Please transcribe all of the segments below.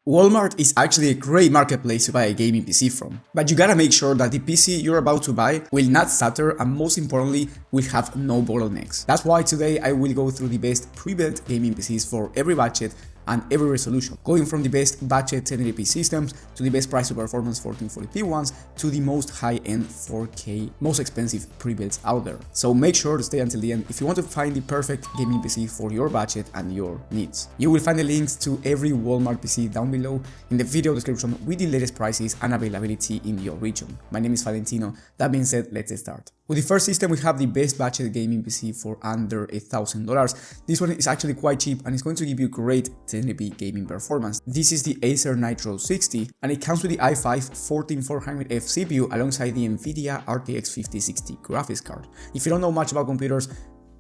Walmart is actually a great marketplace to buy a gaming PC from, but you gotta make sure that the PC you're about to buy will not stutter and most importantly will have no bottlenecks. That's why today I will go through the best pre-built gaming PCs for every budget and every resolution, going from the best budget 1080p systems to the best price to performance 1440p ones to the most high-end 4K, most expensive pre-builts out there. So make sure to stay until the end if you want to find the perfect gaming PC for your budget and your needs. You will find the links to every Walmart PC down below in the video description with the latest prices and availability in your region. My name is Valentino. That being said, let's start. With the first system, we have the best budget gaming PC for under $1,000. This one is actually quite cheap and it's going to give you great 1080p gaming performance. This is the Acer Nitro 60 and it comes with the i5-14400F CPU alongside the NVIDIA RTX 5060 graphics card. If you don't know much about computers,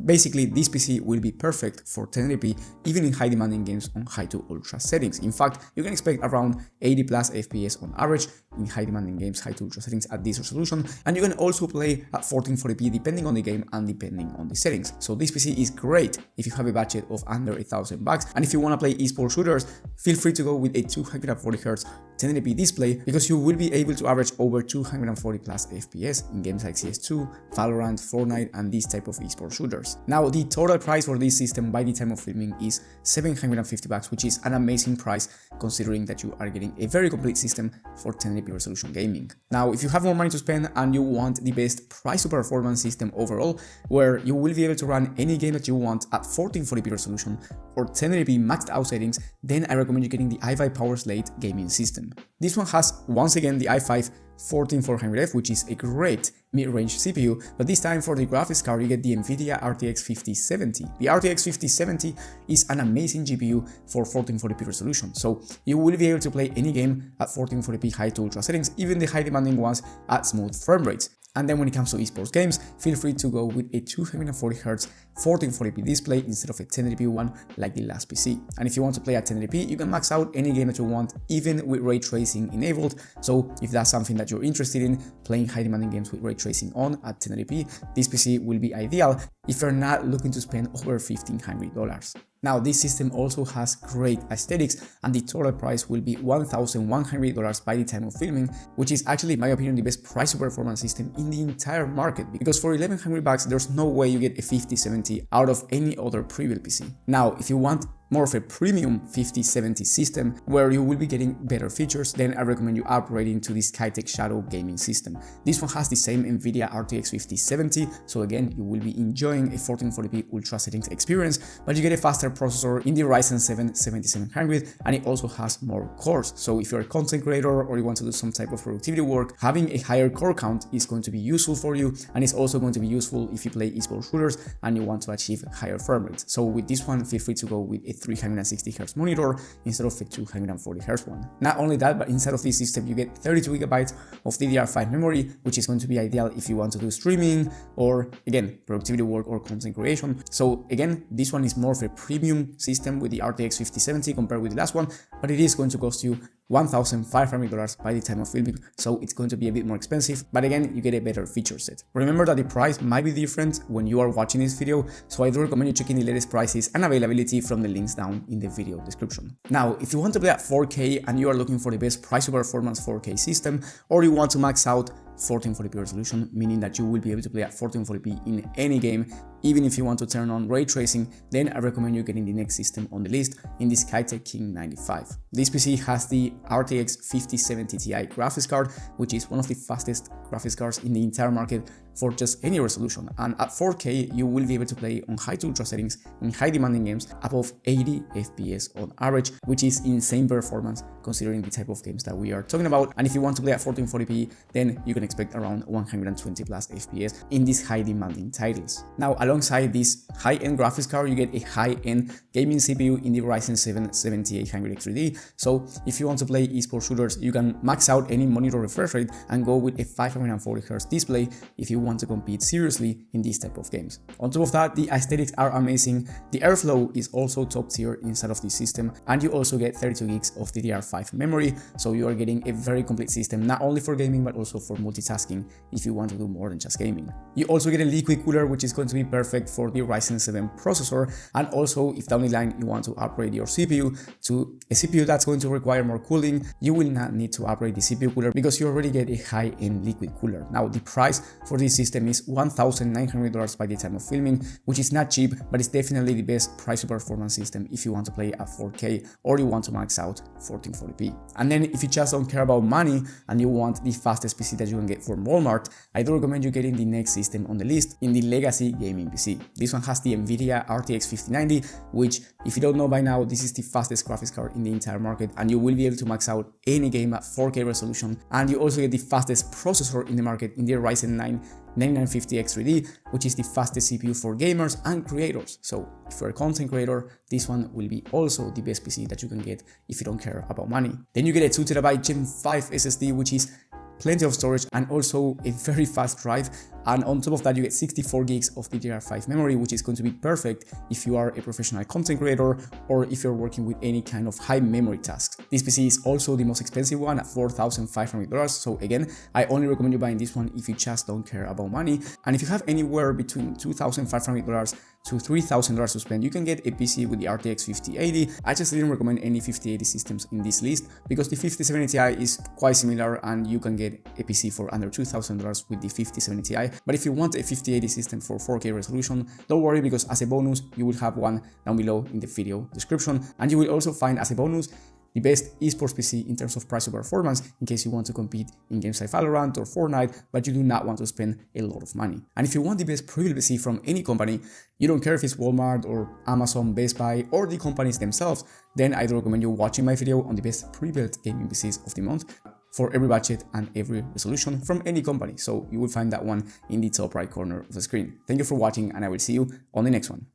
basically, this PC will be perfect for 1080p even in high demanding games on high to ultra settings. In fact, you can expect around 80 plus FPS on average in high demanding games, high to ultra settings at this resolution, and you can also play at 1440p depending on the game and depending on the settings. So this PC is great if you have a budget of under $1,000, and if you want to play esports shooters, feel free to go with a 240Hz 1080p display because you will be able to average over 240 plus FPS in games like CS2, Valorant, Fortnite, and this type of esports shooters. Now, the total price for this system by the time of filming is $750, which is an amazing price considering that you are getting a very complete system for 1080p resolution gaming. Now, if you have more money to spend and you want the best price to performance system overall, where you will be able to run any game that you want at 1440p resolution or 1080p maxed out settings, then I recommend you getting the i5 Power Slate gaming system. This one has once again the i5-14400F, which is a great mid-range CPU, but this time for the graphics card you get the NVIDIA RTX 5070. The RTX 5070 is an amazing GPU for 1440p resolution, so you will be able to play any game at 1440p high to ultra settings, even the high demanding ones at smooth frame rates. And then when it comes to esports games, feel free to go with a 240Hz 1440p display instead of a 1080p one like the last PC. And if you want to play at 1080p, you can max out any game that you want, even with ray tracing enabled. So if that's something that you're interested in, playing high demanding games with ray tracing on at 1080p, this PC will be ideal if you're not looking to spend over $1,500. Now, this system also has great aesthetics and the total price will be $1,100 by the time of filming, which is actually, in my opinion, the best price to performance system in the entire market, because for $1,100 there's no way you get a 5070 out of any other pre-built PC. Now, if you want more of a premium 5070 system where you will be getting better features, then I recommend you upgrading to this Skytech Shadow gaming system. This one has the same NVIDIA RTX 5070, so again, you will be enjoying a 1440p ultra settings experience, but you get a faster processor in the Ryzen 7 7700, and it also has more cores. So if you're a content creator or you want to do some type of productivity work, having a higher core count is going to be useful for you, and it's also going to be useful if you play esports shooters and you want to achieve higher frame rates. So with this one, feel free to go with a 360Hz monitor instead of a 240Hz one. Not only that, but inside of this system you get 32GB of DDR5 memory, which is going to be ideal if you want to do streaming or, again, productivity work or content creation. So again, this one is more of a premium system with the RTX 5070 compared with the last one, but it is going to cost you $1,500 by the time of filming, so it's going to be a bit more expensive, but again, you get a better feature set. Remember that the price might be different when you are watching this video, so I do recommend you checking the latest prices and availability from the links down in the video description. Now, if you want to play at 4K and you are looking for the best price to performance 4K system, or you want to max out 1440p resolution, meaning that you will be able to play at 1440p in any game, even if you want to turn on ray tracing, then I recommend you getting the next system on the list in the Skytech King 95. This PC has the RTX 5070 Ti graphics card, which is one of the fastest graphics cards in the entire market for just any resolution, and at 4K you will be able to play on high to ultra settings in high demanding games above 80 FPS on average, which is insane performance considering the type of games that we are talking about. And if you want to play at 1440p, then you can expect around 120 plus FPS in these high demanding titles. Now, alongside this high-end graphics card, you get a high-end gaming CPU in the Ryzen 7 7800X3D. So if you want to play esports shooters, you can max out any monitor refresh rate and go with a 540Hz display if you want to compete seriously in these type of games. On top of that, the aesthetics are amazing, the airflow is also top tier inside of the system, and you also get 32 gigs of DDR5 memory, so you are getting a very complete system, not only for gaming but also for multitasking if you want to do more than just gaming. You also get a liquid cooler, which is going to be perfect for the Ryzen 7 processor, and also if down the line you want to upgrade your CPU to a CPU that's going to require more cooling, you will not need to upgrade the CPU cooler because you already get a high-end liquid cooler. Now the price for this system is $1,900 by the time of filming, which is not cheap, but it's definitely the best price to performance system if you want to play at 4K or you want to max out 1440p. And then if you just don't care about money and you want the fastest PC that you can get from Walmart, I do recommend you getting the next system on the list in the Legacy Gaming PC. This one has the NVIDIA RTX 5090, which, if you don't know by now, this is the fastest graphics card in the entire market, and you will be able to max out any game at 4K resolution. And you also get the fastest processor in the market in the Ryzen 9 9950X3D, which is the fastest CPU for gamers and creators. So if you're a content creator, this one will be also the best PC that you can get if you don't care about money. Then you get a 2TB Gen 5 SSD, which is plenty of storage and also a very fast drive, and on top of that you get 64 gigs of DDR5 memory, which is going to be perfect if you are a professional content creator or if you're working with any kind of high memory tasks. This PC is also the most expensive one at $4,500, so again, I only recommend you buying this one if you just don't care about money, and if you have anywhere between $2,500 to $3,000 to spend, you can get a PC with the RTX 5080. I just didn't recommend any 5080 systems in this list because the 5070 Ti is quite similar and you can get a PC for under $2,000 with the 5070 Ti. But if you want a 5080 system for 4K resolution, don't worry, because as a bonus, you will have one down below in the video description, and you will also find as a bonus the best esports PC in terms of price to performance in case you want to compete in games like Valorant or Fortnite, but you do not want to spend a lot of money. And if you want the best Prebuilt PC from any company, you don't care if it's Walmart or Amazon, Best Buy, or the companies themselves, then I do recommend you watching my video on the best Prebuilt Gaming PCs of the month for every budget and every resolution from any company. So you will find that one in the top right corner of the screen. Thank you for watching, and I will see you on the next one.